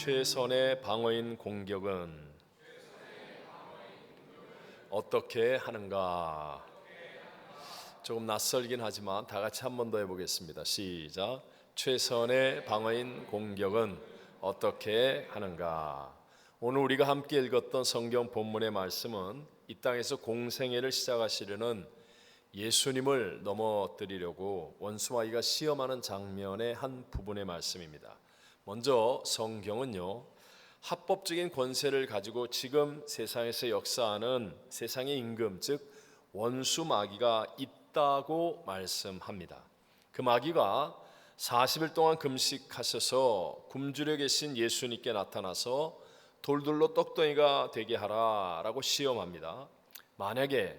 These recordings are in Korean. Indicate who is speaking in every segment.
Speaker 1: 최선의 방어인 공격은 어떻게 하는가? 조금 낯설긴 하지만 다 같이 한 번 더 해보겠습니다. 시작. 최선의 방어인 공격은 어떻게 하는가? 오늘 우리가 함께 읽었던 성경 본문의 말씀은 이 땅에서 공생애를 시작하시려는 예수님을 넘어뜨리려고 원수마귀가 시험하는 장면의 한 부분의 말씀입니다. 먼저 성경은요, 합법적인 권세를 가지고 지금 세상에서 역사하는 세상의 임금, 즉 원수마귀가 있다고 말씀합니다. 그 마귀가 40일 동안 금식하셔서 굶주려 계신 예수님께 나타나서 돌들로 떡덩이가 되게 하라라고 시험합니다. 만약에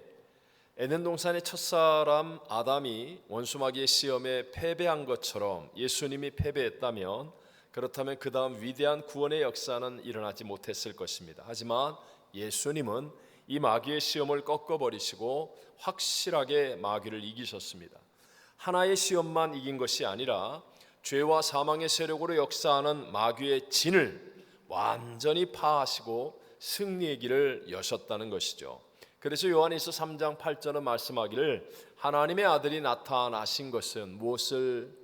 Speaker 1: 에덴 동산의 첫사람 아담이 원수마귀의 시험에 패배한 것처럼 예수님이 패배했다면, 그렇다면 그 다음 위대한 구원의 역사는 일어나지 못했을 것입니다. 하지만 예수님은 이 마귀의 시험을 꺾어버리시고 확실하게 마귀를 이기셨습니다. 하나의 시험만 이긴 것이 아니라 죄와 사망의 세력으로 역사하는 마귀의 진을 완전히 파하시고 승리의 길을 여셨다는 것이죠. 그래서 요한일서 3장 8절은 말씀하기를 하나님의 아들이 나타나신 것은 무엇을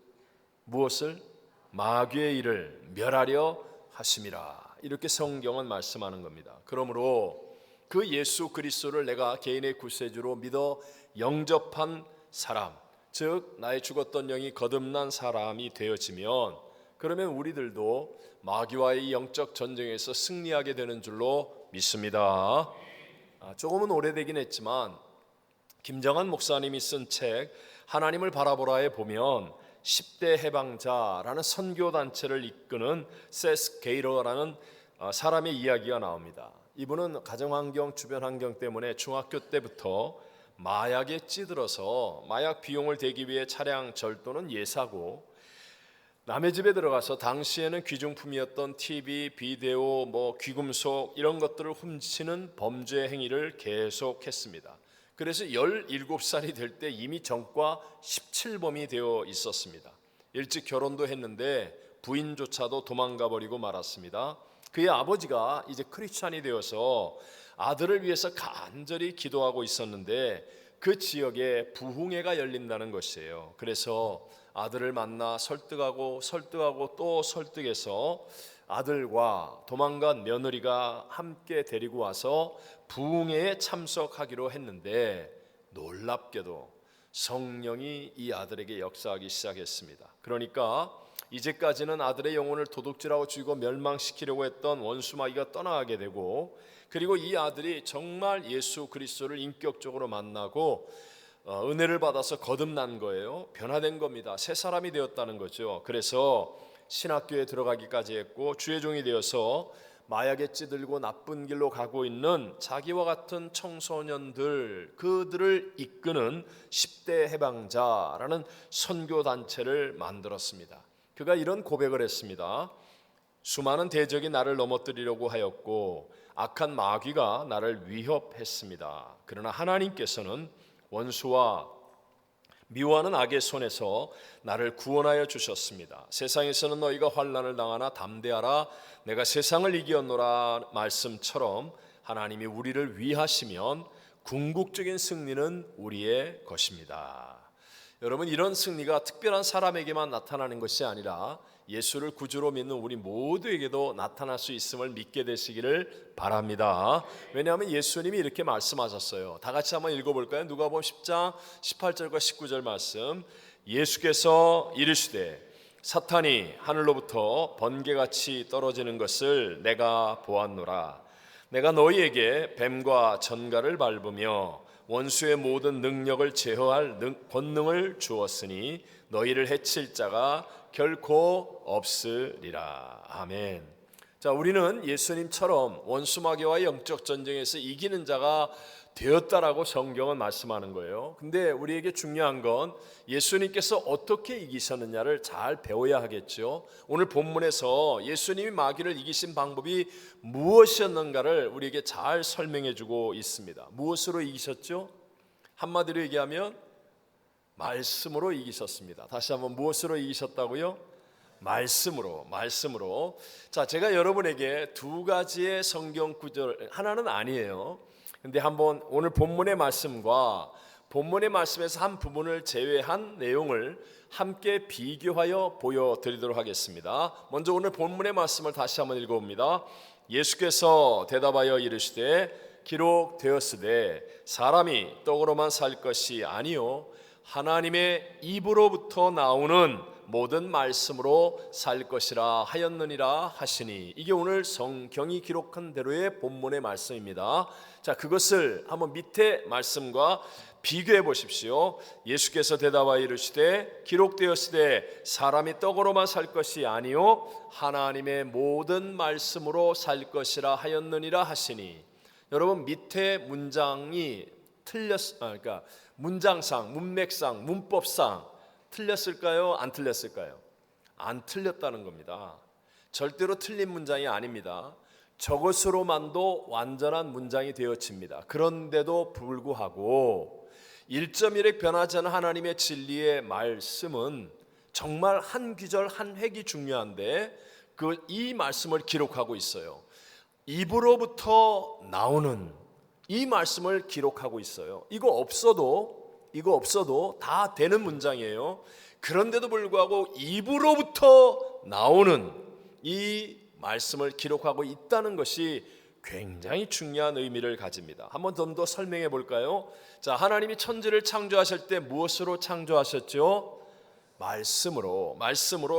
Speaker 1: 마귀의 일을 멸하려 하심이라, 이렇게 성경은 말씀하는 겁니다. 그러므로 그 예수 그리스도를 내가 개인의 구세주로 믿어 영접한 사람, 즉 나의 죽었던 영이 거듭난 사람이 되어지면, 그러면 우리들도 마귀와의 영적 전쟁에서 승리하게 되는 줄로 믿습니다. 조금은 오래되긴 했지만 김정한 목사님이 쓴 책 하나님을 바라보라에 보면 10대 해방자라는 선교단체를 이끄는 세스 게이러라는 사람의 이야기가 나옵니다. 이분은 가정환경, 주변 환경 때문에 중학교 때부터 마약에 찌들어서 마약 비용을 대기 위해 차량 절도는 예사고, 남의 집에 들어가서 당시에는 귀중품이었던 TV, 비데오, 귀금속 이런 것들을 훔치는 범죄 행위를 계속했습니다. 그래서 17살이 될 때 이미 전과 17범이 되어 있었습니다. 일찍 결혼도 했는데 부인조차도 도망가 버리고 말았습니다. 그의 아버지가 이제 크리스찬이 되어서 아들을 위해서 간절히 기도하고 있었는데 그 지역에 부흥회가 열린다는 것이에요. 그래서 아들을 만나 설득하고 또 설득해서 아들과 도망간 며느리가 함께 데리고 와서 부흥회에 참석하기로 했는데, 놀랍게도 성령이 이 아들에게 역사하기 시작했습니다. 그러니까 이제까지는 아들의 영혼을 도둑질하고 죽이고 멸망시키려고 했던 원수마귀가 떠나가게 되고, 그리고 이 아들이 정말 예수 그리스도를 인격적으로 만나고 은혜를 받아서 거듭난 거예요. 변화된 겁니다. 새 사람이 되었다는 거죠. 그래서 신학교에 들어가기까지 했고, 주의 종이 되어서 마약에 찌들고 나쁜 길로 가고 있는 자기와 같은 청소년들, 그들을 이끄는 10대 해방자라는 선교단체를 만들었습니다. 그가 이런 고백을 했습니다. 수많은 대적이 나를 넘어뜨리려고 하였고 악한 마귀가 나를 위협했습니다. 그러나 하나님께서는 원수와 미워하는 악의 손에서 나를 구원하여 주셨습니다. 세상에서는 너희가 환난을 당하나 담대하라, 내가 세상을 이기었노라 말씀처럼 하나님이 우리를 위하시면 궁극적인 승리는 우리의 것입니다. 여러분, 이런 승리가 특별한 사람에게만 나타나는 것이 아니라 예수를 구주로 믿는 우리 모두에게도 나타날 수 있음을 믿게 되시기를 바랍니다. 왜냐하면 예수님이 이렇게 말씀하셨어요. 다 같이 한번 읽어볼까요? 누가복음 10장 18절과 19절 말씀. 예수께서 이르시되 사탄이 하늘로부터 번개같이 떨어지는 것을 내가 보았노라. 내가 너희에게 뱀과 전갈을 밟으며 원수의 모든 능력을 제어할 권능을 주었으니 너희를 해칠 자가 결코 없으리라. 아멘. 자, 우리는 예수님처럼 원수마귀와의 영적 전쟁에서 이기는 자가 되었다라고 성경은 말씀하는 거예요. 근데 우리에게 중요한 건 예수님께서 어떻게 이기셨느냐를 잘 배워야 하겠죠. 오늘 본문에서 예수님이 마귀를 이기신 방법이 무엇이었는가를 우리에게 잘 설명해 주고 있습니다. 무엇으로 이기셨죠? 한마디로 얘기하면 말씀으로 이기셨습니다. 다시 한번, 무엇으로 이기셨다고요? 말씀으로. 자, 제가 여러분에게 두 가지의 성경 구절, 하나는 아니에요. 근데 한번 오늘 본문의 말씀과 본문의 말씀에서 한 부분을 제외한 내용을 함께 비교하여 보여드리도록 하겠습니다. 먼저 오늘 본문의 말씀을 다시 한번 읽어봅니다. 예수께서 대답하여 이르시되 기록되었으되 사람이 떡으로만 살 것이 아니요 하나님의 입으로부터 나오는 모든 말씀으로 살 것이라 하였느니라 하시니, 이게 오늘 성경이 기록한 대로의 본문의 말씀입니다. 자, 그것을 한번 밑에 말씀과 비교해 보십시오. 예수께서 대답하여 이르시되 기록되었으되 사람이 떡으로만 살 것이 아니요 하나님의 모든 말씀으로 살 것이라 하였느니라 하시니. 여러분, 밑에 문장이 그러니까 문장상, 문맥상, 문법상 틀렸을까요? 안 틀렸을까요? 안 틀렸다는 겁니다. 절대로 틀린 문장이 아닙니다. 저것으로만도 완전한 문장이 되어집니다. 그런데도 불구하고 1.1획 변하지 않은 하나님의 진리의 말씀은 정말 한 귀절 한 획이 중요한데 이 말씀을 기록하고 있어요. 입으로부터 나오는 이 말씀을 기록하고 있어요. 이거 없어도 다 되는 문장이에요. 그런데도 불구하고 입으로부터 나오는 이 말씀을 기록하고 있다는 것이 굉장히 중요한 의미를 가집니다. 한번 좀 더 설명해 볼까요? 자, 하나님이 천지를 창조하실 때 무엇으로 창조하셨죠? 말씀으로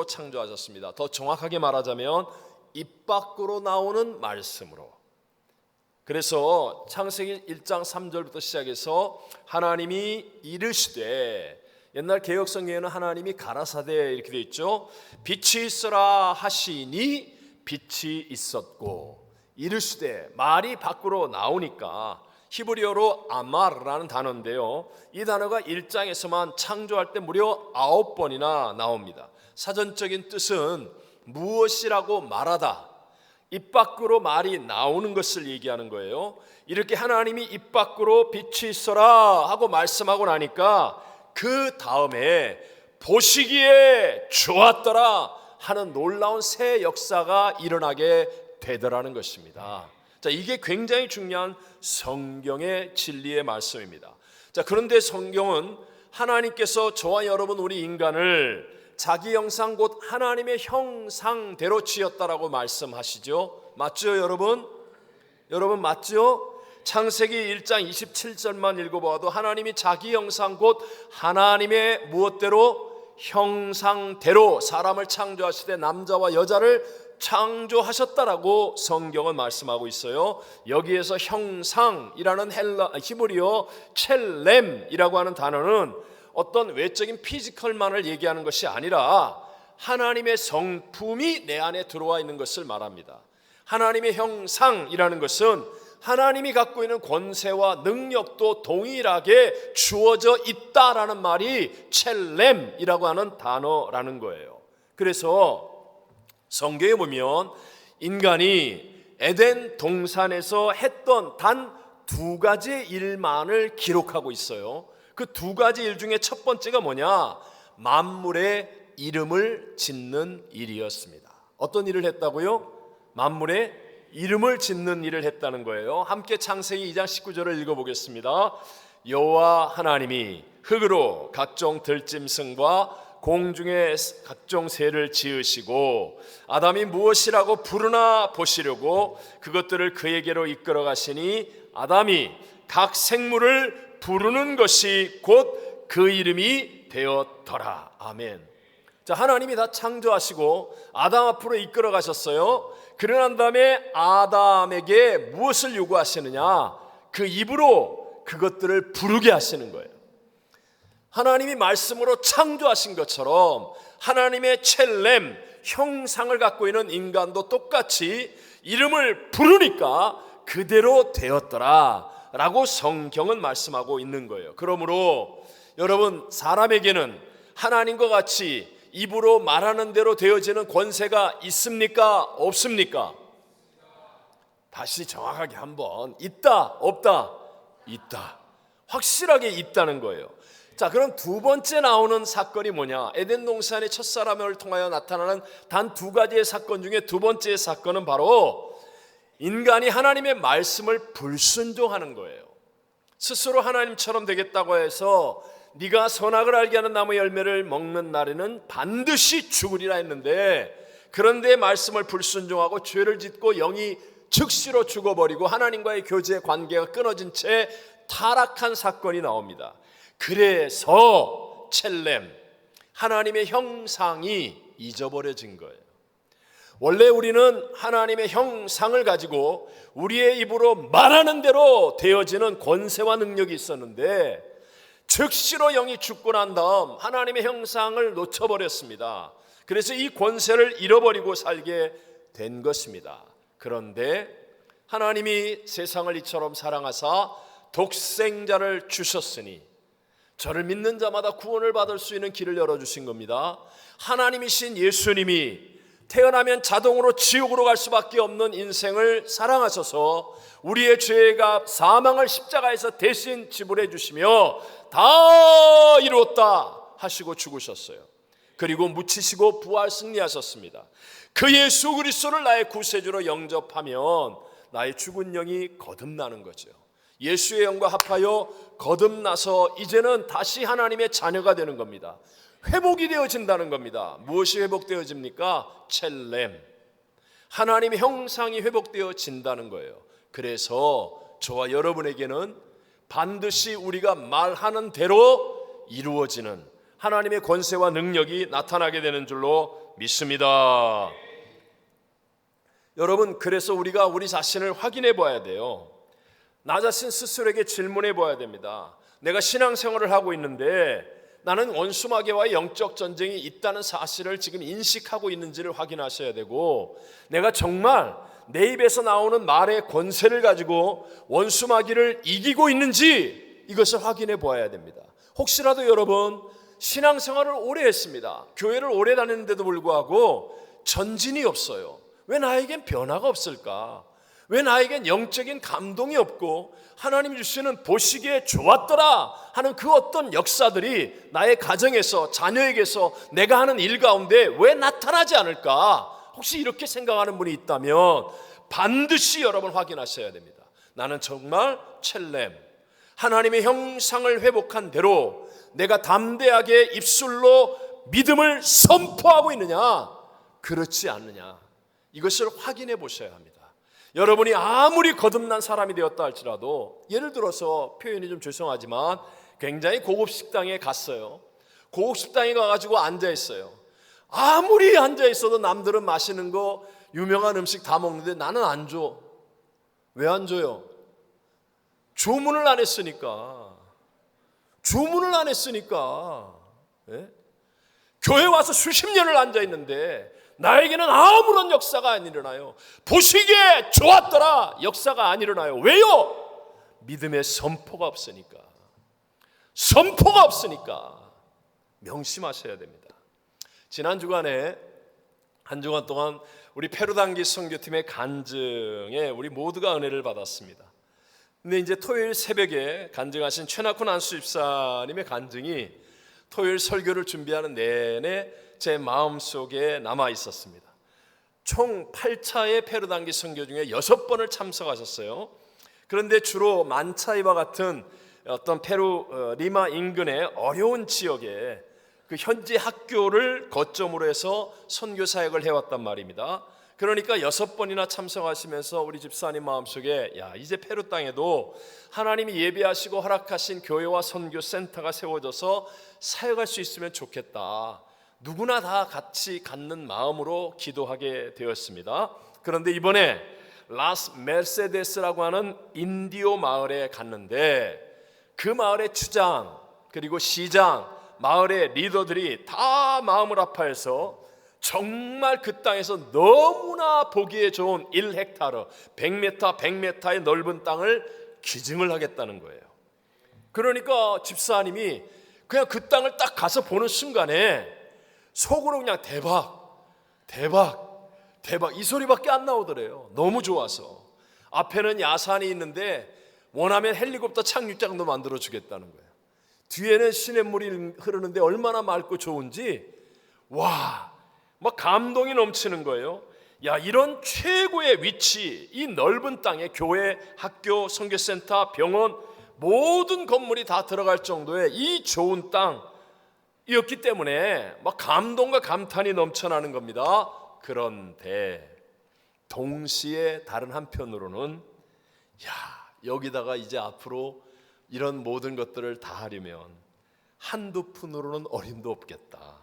Speaker 1: 창조하셨습니다. 더 정확하게 말하자면 입 밖으로 나오는 말씀으로. 그래서 창세기 1장 3절부터 시작해서 하나님이 이르시되, 옛날 개역성경에는 하나님이 가라사대 이렇게 되어 있죠. 빛이 있어라 하시니 빛이 있었고, 이르시되 말이 밖으로 나오니까 히브리어로 아마르라는 단어인데요, 이 단어가 1장에서만 창조할 때 무려 9번이나 나옵니다. 사전적인 뜻은 무엇이라고 말하다, 입 밖으로 말이 나오는 것을 얘기하는 거예요. 이렇게 하나님이 입 밖으로 빛이 있어라 하고 말씀하고 나니까 그 다음에 보시기에 좋았더라 하는 놀라운 새 역사가 일어나게 되더라는 것입니다. 자, 이게 굉장히 중요한 성경의 진리의 말씀입니다. 자, 그런데 성경은 하나님께서 저와 여러분 우리 인간을 자기 형상 곧 하나님의 형상대로 지었다라고 말씀하시죠. 맞죠, 여러분? 여러분 맞죠? 창세기 1장 27절만 읽어봐도 하나님이 자기 형상 곧 하나님의 무엇대로? 형상대로 사람을 창조하시되 남자와 여자를 창조하셨다라고 성경은 말씀하고 있어요. 여기에서 형상이라는 히브리어 첼렘이라고 하는 단어는 어떤 외적인 피지컬만을 얘기하는 것이 아니라 하나님의 성품이 내 안에 들어와 있는 것을 말합니다. 하나님의 형상이라는 것은 하나님이 갖고 있는 권세와 능력도 동일하게 주어져 있다라는 말이 첼렘이라고 하는 단어라는 거예요. 그래서 성경에 보면 인간이 에덴 동산에서 했던 단 2가지 일만을 기록하고 있어요. 그 2가지 일 중에 첫 번째가 뭐냐? 만물의 이름을 짓는 일이었습니다. 어떤 일을 했다고요? 만물의 이름을 짓는 일을 했다는 거예요. 함께 창세기 2장 19절을 읽어보겠습니다. 여호와 하나님이 흙으로 각종 들짐승과 공중의 각종 새를 지으시고 아담이 무엇이라고 부르나 보시려고 그것들을 그에게로 이끌어 가시니 아담이 각 생물을 부르는 것이 곧 그 이름이 되었더라. 아멘. 자, 하나님이 다 창조하시고 아담 앞으로 이끌어 가셨어요. 그러고 난 다음에 아담에게 무엇을 요구하시느냐? 그 입으로 그것들을 부르게 하시는 거예요. 하나님이 말씀으로 창조하신 것처럼 하나님의 첼렘 형상을 갖고 있는 인간도 똑같이 이름을 부르니까 그대로 되었더라 라고 성경은 말씀하고 있는 거예요. 그러므로 여러분, 사람에게는 하나님과 같이 입으로 말하는 대로 되어지는 권세가 있습니까? 없습니까? 다시 정확하게 한번, 있다 없다? 있다. 확실하게 있다는 거예요. 자, 그럼 두 번째 나오는 사건이 뭐냐? 에덴 동산의 첫사람을 통하여 나타나는 단 두 가지의 사건 중에 두 번째 사건은 바로 인간이 하나님의 말씀을 불순종하는 거예요. 스스로 하나님처럼 되겠다고 해서 네가 선악을 알게 하는 나무 열매를 먹는 날에는 반드시 죽으리라 했는데, 그런데 말씀을 불순종하고 죄를 짓고 영이 즉시로 죽어버리고 하나님과의 교제 관계가 끊어진 채 타락한 사건이 나옵니다. 그래서 첼렘, 하나님의 형상이 잊어버려진 거예요. 원래 우리는 하나님의 형상을 가지고 우리의 입으로 말하는 대로 되어지는 권세와 능력이 있었는데, 즉시로 영이 죽고 난 다음 하나님의 형상을 놓쳐버렸습니다. 그래서 이 권세를 잃어버리고 살게 된 것입니다. 그런데 하나님이 세상을 이처럼 사랑하사 독생자를 주셨으니 저를 믿는 자마다 구원을 받을 수 있는 길을 열어주신 겁니다. 하나님이신 예수님이 태어나면 자동으로 지옥으로 갈 수밖에 없는 인생을 사랑하셔서 우리의 죄가 사망을 십자가에서 대신 지불해 주시며 다 이루었다 하시고 죽으셨어요. 그리고 묻히시고 부활 승리하셨습니다. 그 예수 그리스도를 나의 구세주로 영접하면 나의 죽은 영이 거듭나는 거죠. 예수의 영과 합하여 거듭나서 이제는 다시 하나님의 자녀가 되는 겁니다. 회복이 되어진다는 겁니다. 무엇이 회복되어집니까? 첼렘, 하나님의 형상이 회복되어진다는 거예요. 그래서 저와 여러분에게는 반드시 우리가 말하는 대로 이루어지는 하나님의 권세와 능력이 나타나게 되는 줄로 믿습니다. 여러분, 그래서 우리가 우리 자신을 확인해 봐야 돼요. 나 자신 스스로에게 질문해 봐야 됩니다. 내가 신앙생활을 하고 있는데 나는 원수마귀와의 영적 전쟁이 있다는 사실을 지금 인식하고 있는지를 확인하셔야 되고, 내가 정말 내 입에서 나오는 말의 권세를 가지고 원수마귀를 이기고 있는지 이것을 확인해 보아야 됩니다. 혹시라도 여러분 신앙생활을 오래 했습니다. 교회를 오래 다녔는데도 불구하고 전진이 없어요. 왜 나에겐 변화가 없을까? 왜 나에겐 영적인 감동이 없고 하나님 주시는 보시기에 좋았더라 하는 그 어떤 역사들이 나의 가정에서, 자녀에게서, 내가 하는 일 가운데 왜 나타나지 않을까? 혹시 이렇게 생각하는 분이 있다면 반드시 여러분 확인하셔야 됩니다. 나는 정말 첼렘, 하나님의 형상을 회복한 대로 내가 담대하게 입술로 믿음을 선포하고 있느냐, 그렇지 않느냐, 이것을 확인해 보셔야 합니다. 여러분이 아무리 거듭난 사람이 되었다 할지라도, 예를 들어서 표현이 좀 죄송하지만 굉장히 고급 식당에 갔어요. 고급 식당에 가가지고 앉아 있어요. 아무리 앉아 있어도 남들은 마시는 거, 유명한 음식 다 먹는데 나는 안 줘. 왜 안 줘요? 주문을 안 했으니까. 주문을 안 했으니까. 예? 교회 와서 수십 년을 앉아 있는데 나에게는 아무런 역사가 안 일어나요. 보시기에 좋았더라, 역사가 안 일어나요. 왜요? 믿음의 선포가 없으니까. 선포가 없으니까. 명심하셔야 됩니다. 지난 주간에 한 주간 동안 우리 페루단기 선교팀의 간증에 우리 모두가 은혜를 받았습니다. 근데 이제 토요일 새벽에 간증하신 최낙훈 안수 집사님의 간증이 토요일 설교를 준비하는 내내 제 마음속에 남아 있었습니다. 총 8차의 페루단기 선교 중에 6번을 참석하셨어요. 그런데 주로 만차이와 같은 어떤 페루 리마 인근의 어려운 지역에 그 현지 학교를 거점으로 해서 선교 사역을 해왔단 말입니다. 그러니까 6번이나 참석하시면서 우리 집사님 마음속에, 야, 이제 페루 땅에도 하나님이 예비하시고 허락하신 교회와 선교 센터가 세워져서 사역할 수 있으면 좋겠다. 누구나 다 같이 갖는 마음으로 기도하게 되었습니다. 그런데 이번에 라스 메르세데스라고 하는 인디오 마을에 갔는데, 그 마을의 추장 그리고 시장, 마을의 리더들이 다 마음을 아파해서 정말 그 땅에서 너무나 보기에 좋은 1헥타르 100m의 넓은 땅을 기증을 하겠다는 거예요. 그러니까 집사님이 그냥 그 땅을 딱 가서 보는 순간에 속으로 그냥 대박 이 소리밖에 안 나오더래요. 너무 좋아서. 앞에는 야산이 있는데 원하면 헬리콥터 착륙장도 만들어 주겠다는 거예요. 뒤에는 시냇물이 흐르는데 얼마나 맑고 좋은지 막 감동이 넘치는 거예요. 야, 이런 최고의 위치, 이 넓은 땅에 교회, 학교, 선교센터, 병원 모든 건물이 다 들어갈 정도의 이 좋은 땅이었기 때문에 막 감동과 감탄이 넘쳐나는 겁니다. 그런데 동시에 다른 한편으로는 여기다가 이제 앞으로 이런 모든 것들을 다 하려면 한두 푼으로는 어림도 없겠다,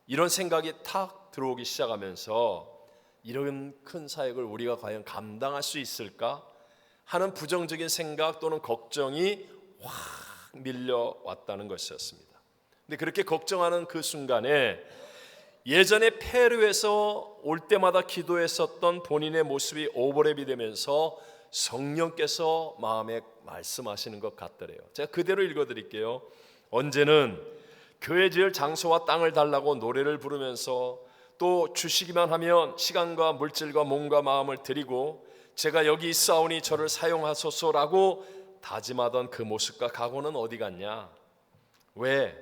Speaker 1: 이런 생각이 탁 들어오기 시작하면서 이런 큰 사역을 우리가 과연 감당할 수 있을까 하는 부정적인 생각 또는 걱정이 확 밀려왔다는 것이었습니다. 근데 그렇게 걱정하는 그 순간에 예전에 페루에서 올 때마다 기도했었던 본인의 모습이 오버랩이 되면서 성령께서 마음에 말씀하시는 것 같더래요. 제가 그대로 읽어드릴게요. 언제는 교회 지을 장소와 땅을 달라고 노래를 부르면서 또 주시기만 하면 시간과 물질과 몸과 마음을 드리고 제가 여기 있사오니 저를 사용하소서라고 다짐하던 그 모습과 각오는 어디 갔냐? 왜?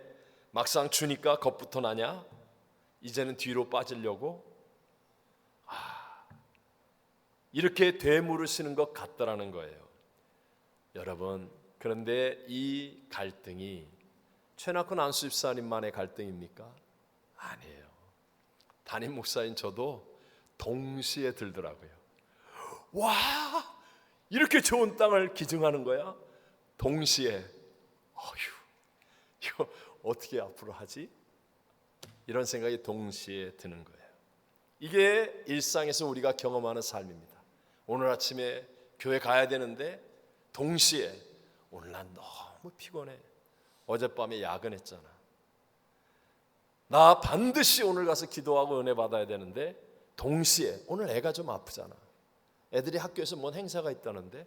Speaker 1: 막상 주니까 겁부터 나냐? 이제는 뒤로 빠지려고? 이렇게 되물으시는 것 같더라는 거예요. 여러분, 그런데 이 갈등이 최낙훈 안수 집사님만의 갈등입니까? 아니에요. 담임 목사인 저도 동시에 들더라고요. 와, 이렇게 좋은 땅을 기증하는 거야? 동시에. 이거 어떻게 앞으로 하지? 이런 생각이 동시에 드는 거예요. 이게 일상에서 우리가 경험하는 삶입니다. 오늘 아침에 교회 가야 되는데 동시에 오늘 난 너무 피곤해. 어젯밤에 야근했잖아. 나 반드시 오늘 가서 기도하고 은혜 받아야 되는데 동시에 오늘 애가 좀 아프잖아. 애들이 학교에서 뭔 행사가 있다는데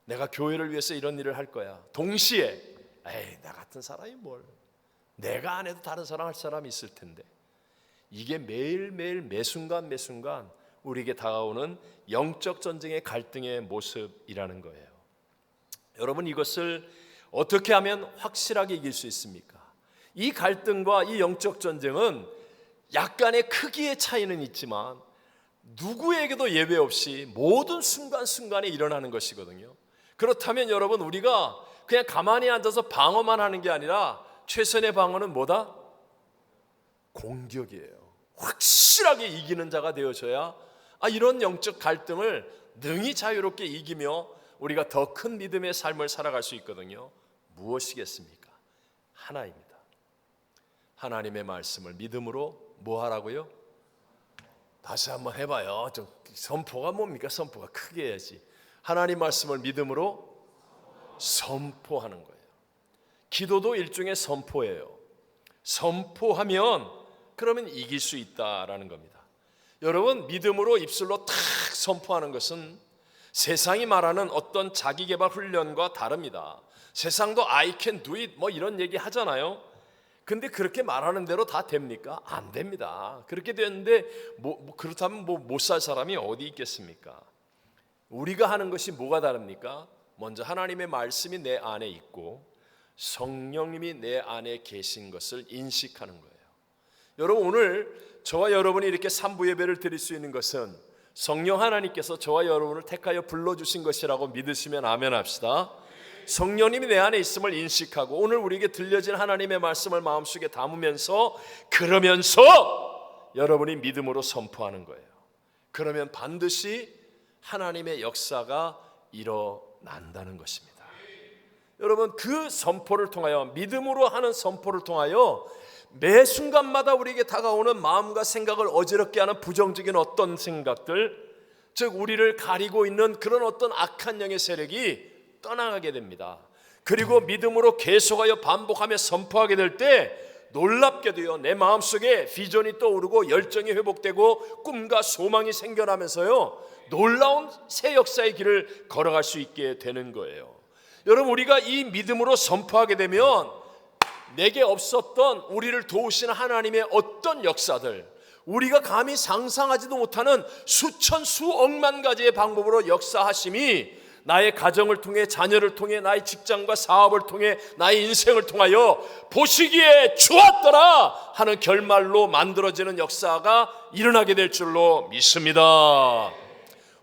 Speaker 1: 내가 교회를 위해서 이런 일을 할 거야. 동시에 나 같은 사람이 뭘, 내가 안 해도 다른 사람 할 사람이 있을 텐데. 이게 매일매일 매순간 우리에게 다가오는 영적 전쟁의 갈등의 모습이라는 거예요. 여러분, 이것을 어떻게 하면 확실하게 이길 수 있습니까? 이 갈등과 이 영적 전쟁은 약간의 크기의 차이는 있지만 누구에게도 예외 없이 모든 순간순간에 일어나는 것이거든요. 그렇다면 여러분, 우리가 그냥 가만히 앉아서 방어만 하는 게 아니라 최선의 방어는 뭐다? 공격이에요. 확실하게 이기는 자가 되어줘야 이런 영적 갈등을 능히 자유롭게 이기며 우리가 더 큰 믿음의 삶을 살아갈 수 있거든요. 무엇이겠습니까? 하나입니다. 하나님의 말씀을 믿음으로 뭐 하라고요? 다시 한번 해봐요. 좀 선포가 뭡니까? 선포가 크게 해야지. 하나님 말씀을 믿음으로 선포하는 거예요. 기도도 일종의 선포예요. 선포하면 그러면 이길 수 있다라는 겁니다. 여러분, 믿음으로 입술로 탁 선포하는 것은 세상이 말하는 어떤 자기개발 훈련과 다릅니다. 세상도 I can do it 뭐 이런 얘기 하잖아요. 근데 그렇게 말하는 대로 다 됩니까? 안 됩니다. 그렇게 되는데 그렇다면 못 살 사람이 어디 있겠습니까? 우리가 하는 것이 뭐가 다릅니까? 먼저 하나님의 말씀이 내 안에 있고 성령님이 내 안에 계신 것을 인식하는 거예요. 여러분, 오늘 저와 여러분이 이렇게 삼부 예배를 드릴 수 있는 것은 성령 하나님께서 저와 여러분을 택하여 불러주신 것이라고 믿으시면 아멘 합시다. 성령님이 내 안에 있음을 인식하고 오늘 우리에게 들려진 하나님의 말씀을 마음속에 담으면서 그러면서 여러분이 믿음으로 선포하는 거예요. 그러면 반드시 하나님의 역사가 일어난다는 것입니다. 여러분, 그 선포를 통하여, 믿음으로 하는 선포를 통하여 매 순간마다 우리에게 다가오는 마음과 생각을 어지럽게 하는 부정적인 어떤 생각들, 즉 우리를 가리고 있는 그런 어떤 악한 영의 세력이 떠나가게 됩니다. 그리고 믿음으로 계속하여 반복하며 선포하게 될 때 놀랍게도요, 내 마음속에 비전이 떠오르고 열정이 회복되고 꿈과 소망이 생겨나면서요, 놀라운 새 역사의 길을 걸어갈 수 있게 되는 거예요. 여러분, 우리가 이 믿음으로 선포하게 되면 내게 없었던 우리를 도우시는 하나님의 어떤 역사들, 우리가 감히 상상하지도 못하는 수천 수억만 가지의 방법으로 역사하심이 나의 가정을 통해, 자녀를 통해, 나의 직장과 사업을 통해, 나의 인생을 통하여 보시기에 좋았더라 하는 결말로 만들어지는 역사가 일어나게 될 줄로 믿습니다.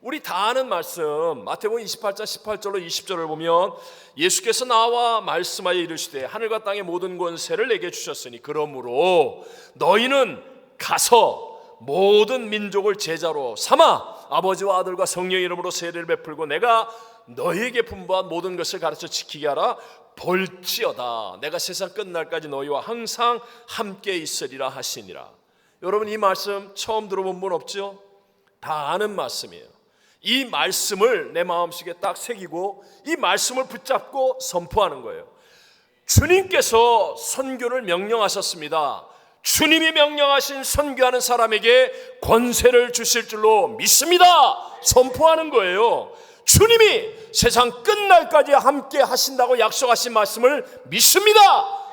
Speaker 1: 우리 다 아는 말씀, 마태복음 28장 18절로 20절을 보면 예수께서 나와 말씀하여 이르시되 하늘과 땅의 모든 권세를 내게 주셨으니 그러므로 너희는 가서 모든 민족을 제자로 삼아 아버지와 아들과 성령의 이름으로 세례를 베풀고 내가 너희에게 분부한 모든 것을 가르쳐 지키게 하라. 볼지어다 내가 세상 끝날까지 너희와 항상 함께 있으리라 하시니라. 여러분, 이 말씀 처음 들어본 분 없죠? 다 아는 말씀이에요. 이 말씀을 내 마음속에 딱 새기고 이 말씀을 붙잡고 선포하는 거예요. 주님께서 선교를 명령하셨습니다. 주님이 명령하신 선교하는 사람에게 권세를 주실 줄로 믿습니다. 선포하는 거예요. 주님이 세상 끝날까지 함께 하신다고 약속하신 말씀을 믿습니다.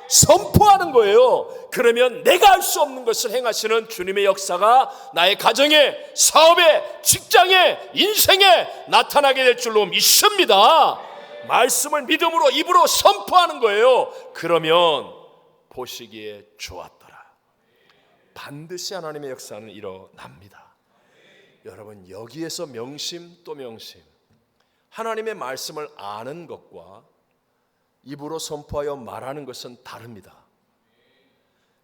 Speaker 1: 선포하는 거예요. 그러면 내가 할 수 없는 것을 행하시는 주님의 역사가 나의 가정에, 사업에, 직장에, 인생에 나타나게 될 줄로 믿습니다. 말씀을 믿음으로 입으로 선포하는 거예요. 그러면 보시기에 좋았더라. 반드시 하나님의 역사는 일어납니다. 여러분, 여기에서 명심 또 명심, 하나님의 말씀을 아는 것과 입으로 선포하여 말하는 것은 다릅니다.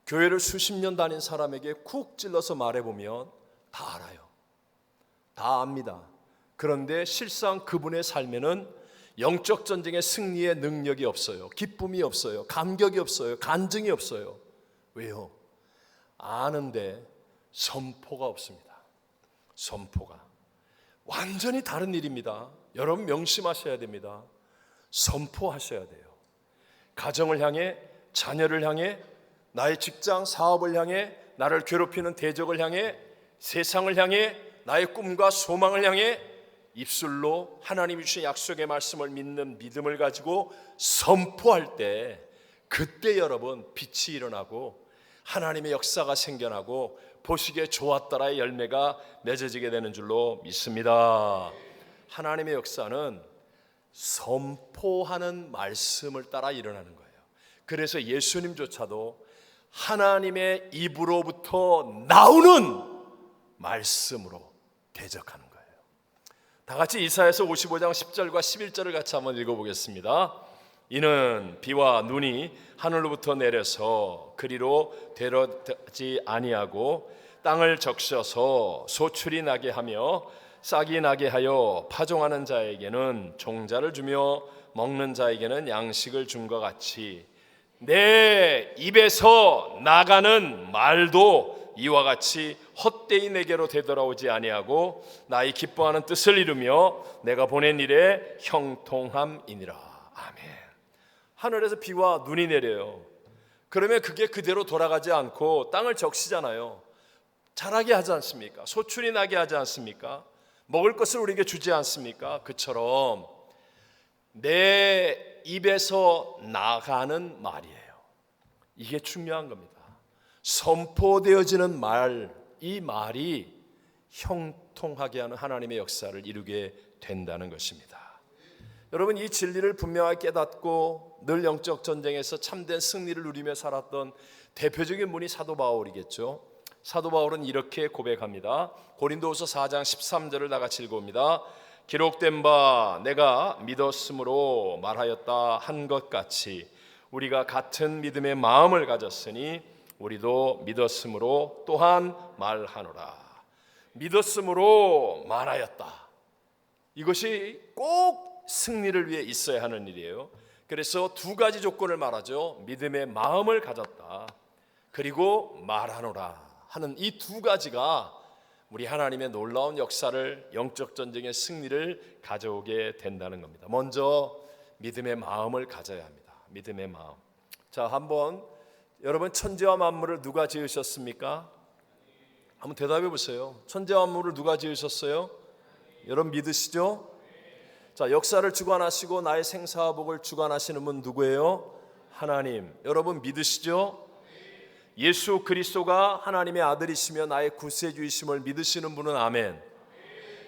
Speaker 1: 교회를 수십 년 다닌 사람에게 쿡 찔러서 말해보면 다 알아요. 다 압니다. 그런데 실상 그분의 삶에는 영적 전쟁의 승리의 능력이 없어요. 기쁨이 없어요. 감격이 없어요. 간증이 없어요. 왜요? 아는데 선포가 없습니다. 선포가 완전히 다른 일입니다. 여러분 명심하셔야 됩니다. 선포하셔야 돼요. 가정을 향해, 자녀를 향해, 나의 직장, 사업을 향해, 나를 괴롭히는 대적을 향해, 세상을 향해, 나의 꿈과 소망을 향해 입술로 하나님이 주신 약속의 말씀을 믿는 믿음을 가지고 선포할 때, 그때 여러분 빛이 일어나고 하나님의 역사가 생겨나고 보시기에 좋았더라의 열매가 맺어지게 되는 줄로 믿습니다. 하나님의 역사는 선포하는 말씀을 따라 일어나는 거예요. 그래서 예수님조차도 하나님의 입으로부터 나오는 말씀으로 대적하는 거예요. 다 같이 이사야서 55장 10절과 11절을 같이 한번 읽어보겠습니다. 이는 비와 눈이 하늘로부터 내려서 그리로 되러지 아니하고 땅을 적셔서 소출이 나게 하며 싹이 나게 하여 파종하는 자에게는 종자를 주며 먹는 자에게는 양식을 준 것 같이 내 입에서 나가는 말도 이와 같이 헛되이 내게로 되돌아오지 아니하고 나의 기뻐하는 뜻을 이루며 내가 보낸 일에 형통함이니라. 아멘. 하늘에서 비와 눈이 내려요. 그러면 그게 그대로 돌아가지 않고 땅을 적시잖아요. 자라게 하지 않습니까? 소출이 나게 하지 않습니까? 먹을 것을 우리에게 주지 않습니까? 그처럼 내 입에서 나가는 말이에요. 이게 중요한 겁니다. 선포되어지는 말, 이 말이 형통하게 하는 하나님의 역사를 이루게 된다는 것입니다. 여러분, 이 진리를 분명하게 깨닫고 늘 영적 전쟁에서 참된 승리를 누리며 살았던 대표적인 분이 사도 바울이겠죠. 사도 바울은 이렇게 고백합니다. 고린도후서 4장 13절을 다 같이 읽어봅니다. 기록된 바 내가 믿었으므로 말하였다 한 것 같이 우리가 같은 믿음의 마음을 가졌으니 우리도 믿었으므로 또한 말하노라. 믿었으므로 말하였다. 이것이 꼭 승리를 위해 있어야 하는 일이에요. 그래서 두 가지 조건을 말하죠. 믿음의 마음을 가졌다, 그리고 말하노라 하는 이 두 가지가 우리 하나님의 놀라운 역사를, 영적 전쟁의 승리를 가져오게 된다는 겁니다. 먼저 믿음의 마음을 가져야 합니다. 믿음의 마음. 자, 한번 여러분, 천지와 만물을 누가 지으셨습니까? 한번 대답해 보세요. 천지와 만물을 누가 지으셨어요? 여러분 믿으시죠? 자, 역사를 주관하시고 나의 생사복을 주관하시는 분 누구예요? 하나님. 여러분 믿으시죠? 예수 그리스도가 하나님의 아들이시며 나의 구세주이심을 믿으시는 분은 아멘.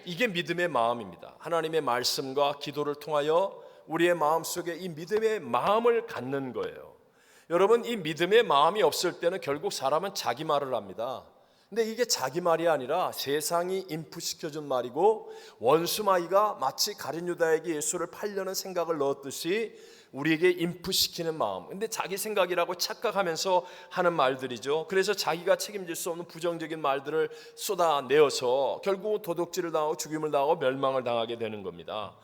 Speaker 1: 이게 믿음의 마음입니다. 하나님의 말씀과 기도를 통하여 우리의 마음속에 이 믿음의 마음을 갖는 거예요. 여러분, 이 믿음의 마음이 없을 때는 결국 사람은 자기 말을 합니다. 근데 이게 자기 말이 아니라 세상이 인풋시켜준 말이고, 원수마귀가 마치 가룟 유다에게 예수를 팔려는 생각을 넣었듯이 우리에게 인풋시키는 마음. 근데 자기 생각이라고 착각하면서 하는 말들이죠. 그래서 자기가 책임질 수 없는 부정적인 말들을 쏟아내어서 결국은 도둑질을 당하고 죽임을 당하고 멸망을 당하게 되는 겁니다.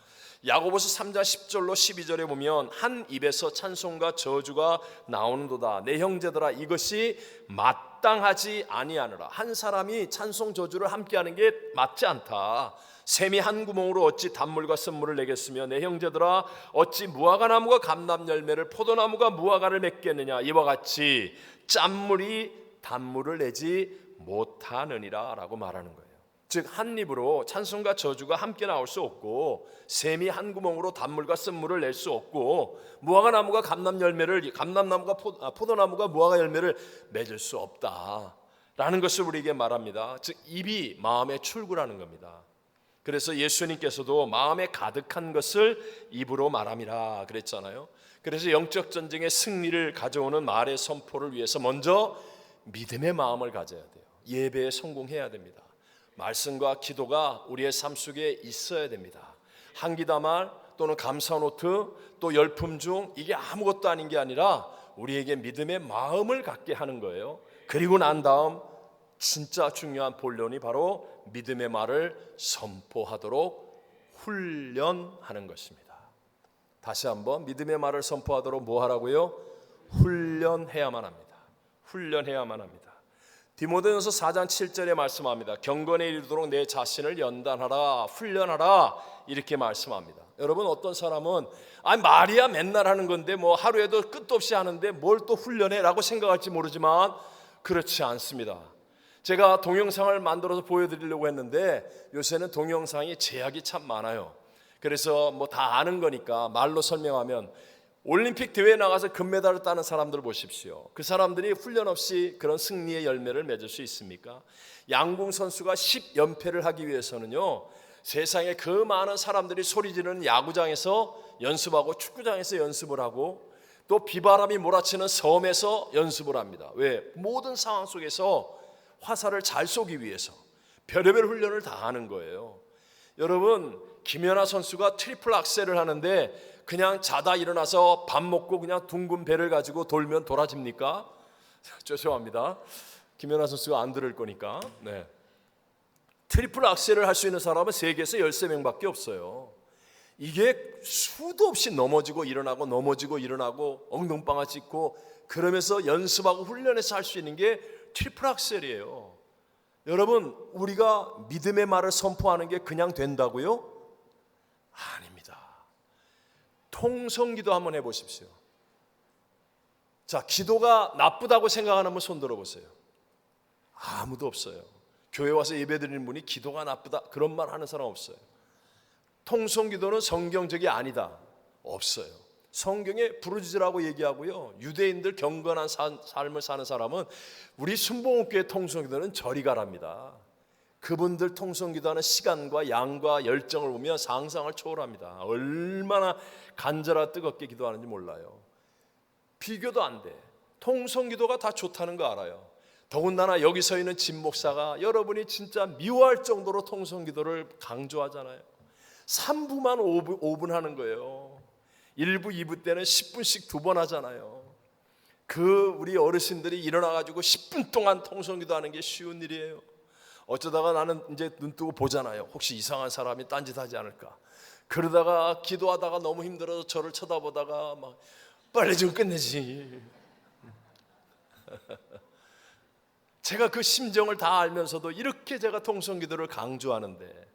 Speaker 1: 야고보서 3장 10절로 12절에 보면 한 입에서 찬송과 저주가 나오는도다. 내 형제들아, 이것이 마땅하지 아니하느라. 한 사람이 찬송 저주를 함께하는 게 맞지 않다. 샘이 한 구멍으로 어찌 단물과 쓴물을 내겠으며 내 형제들아, 어찌 무화과 나무가 감람 열매를 포도나무가 무화과를 맺겠느냐. 이와 같이 짠물이 단물을 내지 못하느니라 라고 말하는 거예요. 즉, 한 입으로 찬송과 저주가 함께 나올 수 없고, 샘이 한 구멍으로 단물과 쓴물을 낼 수 없고, 무화과 나무가 감람나무가 포도나무가 무화과 열매를 맺을 수 없다라는 것을 우리에게 말합니다. 즉, 입이 마음의 출구라는 겁니다. 그래서 예수님께서도 마음에 가득한 것을 입으로 말함이라 그랬잖아요. 그래서 영적 전쟁의 승리를 가져오는 말의 선포를 위해서 먼저 믿음의 마음을 가져야 돼요. 예배에 성공해야 됩니다. 말씀과 기도가 우리의 삶 속에 있어야 됩니다. 한기다말 또는 감사노트 또 열품 중 이게 아무것도 아닌 게 아니라 우리에게 믿음의 마음을 갖게 하는 거예요. 그리고 난 다음 진짜 중요한 본론이 바로 믿음의 말을 선포하도록 훈련하는 것입니다. 다시 한번 믿음의 말을 선포하도록 뭐 하라고요? 훈련해야만 합니다. 훈련해야만 합니다. 디모데전서 4장 7절에 말씀합니다. 경건에 이르도록 내 자신을 연단하라, 훈련하라, 이렇게 말씀합니다. 여러분, 어떤 사람은 말이야 맨날 하는 건데 뭐 하루에도 끝도 없이 하는데 뭘 또 훈련해 라고 생각할지 모르지만 그렇지 않습니다. 제가 동영상을 만들어서 보여드리려고 했는데 요새는 동영상이 제약이 참 많아요. 그래서 뭐 다 아는 거니까 말로 설명하면, 올림픽 대회에 나가서 금메달을 따는 사람들 보십시오. 그 사람들이 훈련 없이 그런 승리의 열매를 맺을 수 있습니까? 양궁 선수가 10연패를 하기 위해서는요, 세상에 그 많은 사람들이 소리 지르는 야구장에서 연습하고 축구장에서 연습을 하고 또 비바람이 몰아치는 섬에서 연습을 합니다. 왜? 모든 상황 속에서 화살을 잘 쏘기 위해서 별의별 훈련을 다 하는 거예요. 여러분, 김연아 선수가 트리플 악셀을 하는데 그냥 자다 일어나서 밥 먹고 그냥 둥근 배를 가지고 돌면 돌아집니까? 죄송합니다. 김연아 선수가 안 들을 거니까. 네. 트리플 악셀을 할 수 있는 사람은 세계에서 13명밖에 없어요. 이게 수도 없이 넘어지고 일어나고 넘어지고 일어나고 엉덩방아 찍고 그러면서 연습하고 훈련해서 할 수 있는 게 트리플 악셀이에요. 여러분, 우리가 믿음의 말을 선포하는 게 그냥 된다고요? 아닙니다. 통성기도 한번 해보십시오. 자, 기도가 나쁘다고 생각하는 분 손 들어보세요. 아무도 없어요. 교회 와서 예배드리는 분이 기도가 나쁘다 그런 말 하는 사람 없어요. 통성기도는 성경적이 아니다, 없어요. 성경에 부르짖으라고 얘기하고요, 유대인들 경건한 삶을 사는 사람은 우리 순복음교회 통성기도는 저리 가랍니다. 그분들 통성기도하는 시간과 양과 열정을 보면 상상을 초월합니다. 얼마나 간절하 뜨겁게 기도하는지 몰라요. 비교도 안 돼. 통성기도가 다 좋다는 거 알아요. 더군다나 여기 서 있는 진 목사가 여러분이 진짜 미워할 정도로 통성기도를 강조하잖아요. 3부만 5분 하는 거예요. 1부, 2부 때는 10분씩 2번 하잖아요. 우리 어르신들이 일어나가지고 10분 동안 통성기도 하는 게 쉬운 일이에요. 어쩌다가 나는 이제 눈 뜨고 보잖아요. 혹시 이상한 사람이 딴짓하지 않을까. 그러다가 기도하다가 너무 힘들어서 저를 쳐다보다가 막 빨리 좀 끝내지. 제가 그 심정을 다 알면서도 이렇게 제가 통성기도를 강조하는데,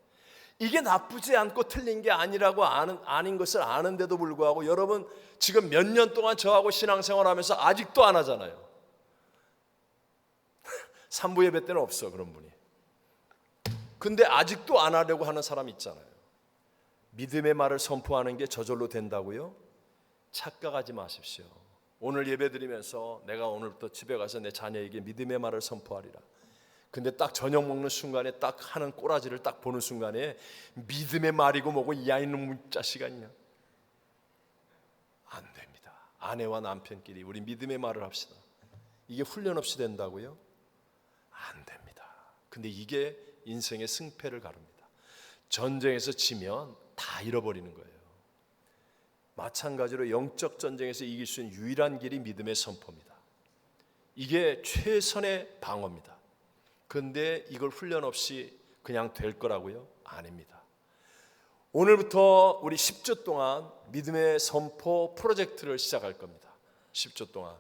Speaker 1: 이게 나쁘지 않고 틀린 게 아니라고 아닌 것을 아는데도 불구하고 여러분, 지금 몇 년 동안 저하고 신앙생활하면서 아직도 안 하잖아요. 3부 예배 때는 없어 그런 분이. 근데 아직도 안 하려고 하는 사람 있잖아요. 믿음의 말을 선포하는 게 저절로 된다고요? 착각하지 마십시오. 오늘 예배 드리면서 내가 오늘부터 집에 가서 내 자녀에게 믿음의 말을 선포하리라. 근데 딱 저녁 먹는 순간에 딱 하는 꼬라지를 딱 보는 순간에 믿음의 말이고 뭐고 이 아이는 자식 아니냐. 안 됩니다. 아내와 남편끼리 우리 믿음의 말을 합시다. 이게 훈련 없이 된다고요? 안 됩니다. 근데 이게 인생의 승패를 가릅니다. 전쟁에서 지면 다 잃어버리는 거예요. 마찬가지로 영적 전쟁에서 이길 수 있는 유일한 길이 믿음의 선포입니다. 이게 최선의 방어입니다. 그런데 이걸 훈련 없이 그냥 될 거라고요? 아닙니다. 오늘부터 우리 10주 동안 믿음의 선포 프로젝트를 시작할 겁니다. 10주 동안.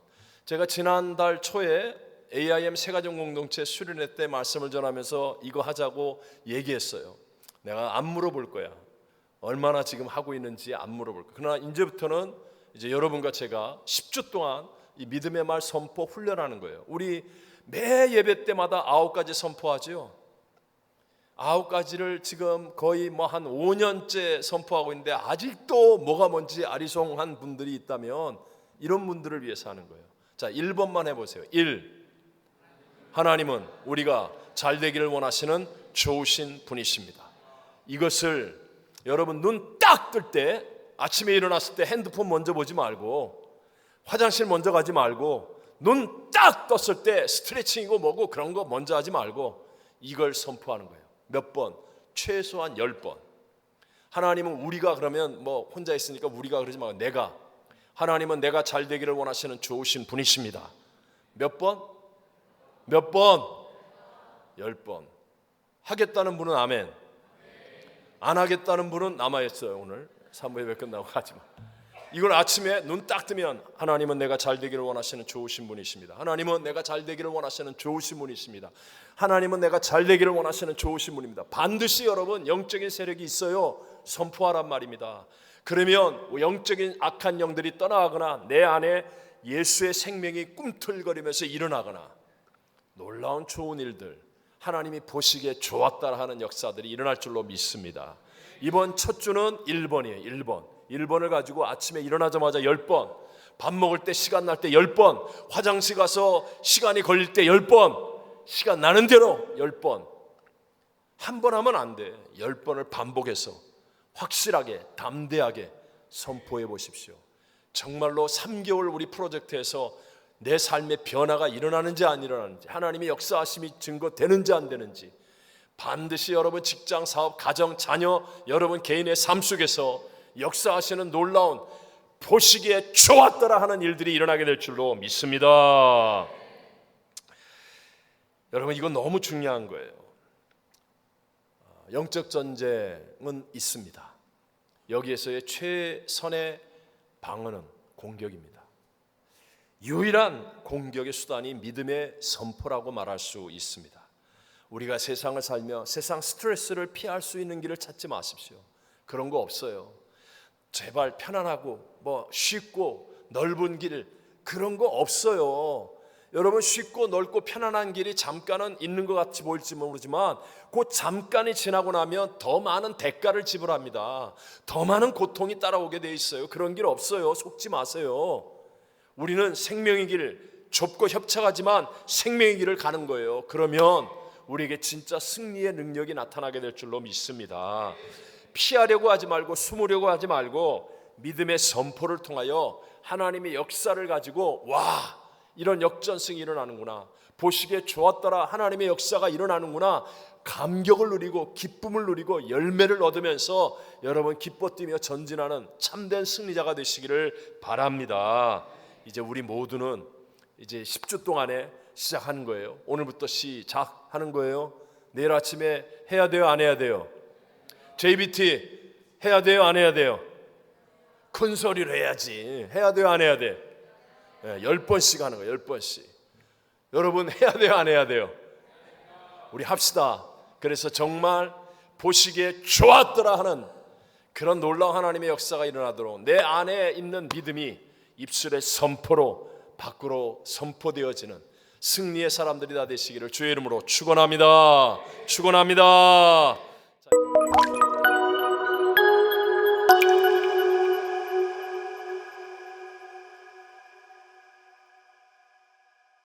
Speaker 1: 제가 지난달 초에 AIM 세가정 공동체 수련회 때 말씀을 전하면서 이거 하자고 얘기했어요. 내가 안 물어볼 거야. 얼마나 지금 하고 있는지 안 물어볼 거야. 그러나 이제부터는 이제 여러분과 제가 10주 동안 이 믿음의 말 선포 훈련하는 거예요. 우리 매 예배 때마다 9가지 선포하죠. 9가지를 지금 거의 한 5년째 선포하고 있는데 아직도 뭐가 뭔지 아리송한 분들이 있다면 이런 분들을 위해서 하는 거예요. 자, 1번만 해보세요. 1. 하나님은 우리가 잘 되기를 원하시는 좋으신 분이십니다. 이것을 여러분 눈 딱 뜰 때 아침에 일어났을 때 핸드폰 먼저 보지 말고 화장실 먼저 가지 말고 눈 딱 떴을 때 스트레칭이고 뭐고 그런 거 먼저 하지 말고 이걸 선포하는 거예요. 몇 번? 최소한 10번. 하나님은 우리가 그러면 혼자 있으니까 우리가 그러지 말고 내가. 하나님은 내가 잘 되기를 원하시는 좋으신 분이십니다. 몇 번? 몇 번? 10번. 하겠다는 분은 아멘. 안 하겠다는 분은 남아있어요. 오늘 3부 예배 끝나고 하지 마. 이걸 아침에 눈 딱 뜨면 하나님은 내가 잘 되기를 원하시는 좋으신 분이십니다. 하나님은 내가 잘 되기를 원하시는 좋으신 분이십니다. 하나님은 내가 잘 되기를 원하시는 좋으신 분입니다. 반드시 여러분 영적인 세력이 있어요. 선포하란 말입니다. 그러면 영적인 악한 영들이 떠나가거나 내 안에 예수의 생명이 꿈틀거리면서 일어나거나 놀라운 좋은 일들, 하나님이 보시기에 좋았다 하는 역사들이 일어날 줄로 믿습니다. 이번 첫 주는 1번이에요. 1번을 가지고 아침에 일어나자마자 10번, 밥 먹을 때 시간 날 때 10번, 화장실 가서 시간이 걸릴 때 10번, 시간 나는 대로 10번. 한 번 하면 안 돼. 10번을 반복해서 확실하게 담대하게 선포해 보십시오. 정말로 3개월 우리 프로젝트에서 내 삶의 변화가 일어나는지 안 일어나는지, 하나님의 역사하심이 증거되는지 안 되는지 반드시 여러분 직장, 사업, 가정, 자녀, 여러분 개인의 삶 속에서 역사하시는 놀라운 보시기에 좋았더라 하는 일들이 일어나게 될 줄로 믿습니다. 여러분 이건 너무 중요한 거예요. 영적 전쟁은 있습니다. 여기에서의 최선의 방어는 공격입니다. 유일한 공격의 수단이 믿음의 선포라고 말할 수 있습니다. 우리가 세상을 살며 세상 스트레스를 피할 수 있는 길을 찾지 마십시오. 그런 거 없어요. 제발 편안하고 쉽고 넓은 길 그런 거 없어요. 여러분 쉽고 넓고 편안한 길이 잠깐은 있는 것 같이 보일지 모르지만 그 잠깐이 지나고 나면 더 많은 대가를 지불합니다. 더 많은 고통이 따라오게 돼 있어요. 그런 길 없어요. 속지 마세요. 우리는 생명의 길, 좁고 협착하지만 생명의 길을 가는 거예요. 그러면 우리에게 진짜 승리의 능력이 나타나게 될 줄로 믿습니다. 피하려고 하지 말고 숨으려고 하지 말고 믿음의 선포를 통하여 하나님의 역사를 가지고 와 이런 역전승이 일어나는구나, 보시기에 좋았더라 하나님의 역사가 일어나는구나, 감격을 누리고 기쁨을 누리고 열매를 얻으면서 여러분 기뻐 뛰며 전진하는 참된 승리자가 되시기를 바랍니다. 이제 우리 모두는 이제 10주 동안에 시작하는 거예요. 오늘부터 시작하는 거예요. 내일 아침에 해야 돼요, 안 해야 돼요? JBT 해야 돼요, 안 해야 돼요? 큰 소리로 해야지. 해야 돼요, 안 해야 돼? 10번씩 하는 거예요. 10번씩. 여러분 해야 돼요, 안 해야 돼요? 우리 합시다. 그래서 정말 보시기에 좋았더라 하는 그런 놀라운 하나님의 역사가 일어나도록 내 안에 있는 믿음이 입술의 선포로 밖으로 선포되어지는 승리의 사람들이 다 되시기를 주의 이름으로 축원합니다. 축원합니다.